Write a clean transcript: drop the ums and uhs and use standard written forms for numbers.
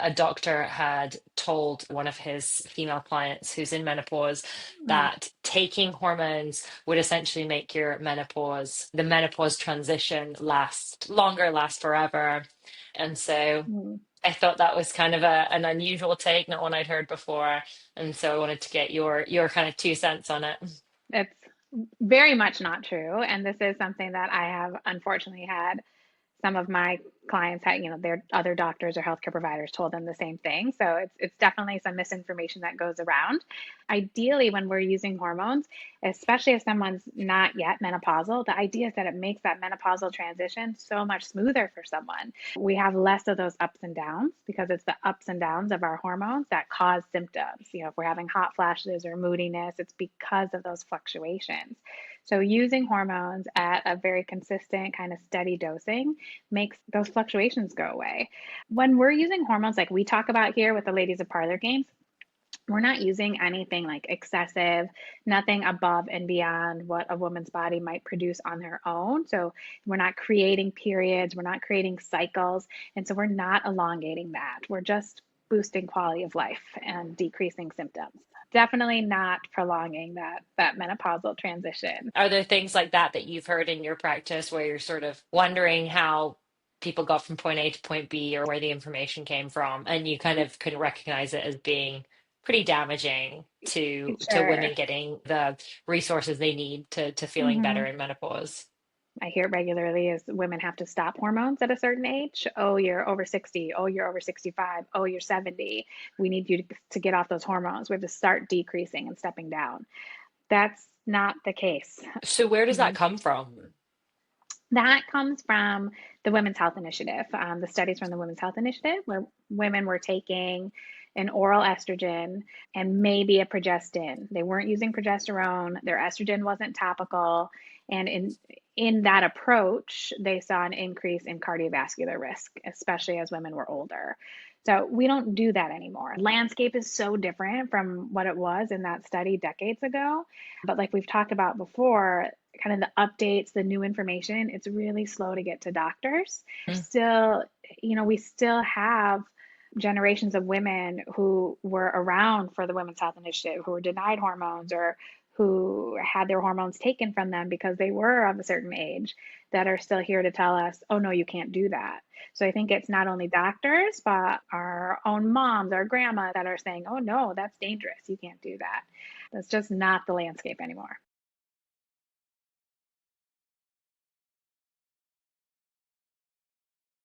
a doctor had told one of his female clients who's in menopause Mm, that taking hormones would essentially make the menopause transition last longer, last forever. And so mm. I thought that was kind of an unusual take, not one I'd heard before. And so I wanted to get your kind of 2 cents on it. It's very much not true. And this is something that I have unfortunately had some of my clients had, their other doctors or healthcare providers told them the same thing. So it's definitely some misinformation that goes around. Ideally, when we're using hormones, especially if someone's not yet menopausal, the idea is that it makes that menopausal transition so much smoother for someone. We have less of those ups and downs because it's the ups and downs of our hormones that cause symptoms. If we're having hot flashes or moodiness, it's because of those fluctuations. So using hormones at a very consistent kind of steady dosing makes those fluctuations go away. When we're using hormones like we talk about here with the ladies of parlor games, we're not using anything like excessive, nothing above and beyond what a woman's body might produce on their own. So we're not creating periods, we're not creating cycles. And so we're not elongating that. We're just boosting quality of life and decreasing symptoms. Definitely not prolonging that menopausal transition. Are there things like that you've heard in your practice where you're sort of wondering how people got from point A to point B or where the information came from, and you kind of could recognize it as being pretty damaging to Sure. women getting the resources they need to feeling better Hmm. in menopause? I hear it regularly is women have to stop hormones at a certain age. Oh, you're over 60. Oh, you're over 65. Oh, you're 70. We need you to get off those hormones. We have to start decreasing and stepping down. That's not the case. So where does that Mhm. come from? That comes from the Women's Health Initiative, the studies from the Women's Health Initiative, where women were taking an oral estrogen and maybe a progestin. They weren't using progesterone, their estrogen wasn't topical, and in that approach, they saw an increase in cardiovascular risk, especially as women were older. So we don't do that anymore. Landscape is so different from what it was in that study decades ago. But like we've talked about before, kind of the updates, the new information, it's really slow to get to doctors. There's still, we still have generations of women who were around for the Women's Health Initiative, who were denied hormones or who had their hormones taken from them because they were of a certain age that are still here to tell us, oh, no, you can't do that. So I think it's not only doctors, but our own moms, our grandma that are saying, oh, no, that's dangerous. You can't do that. That's just not the landscape anymore.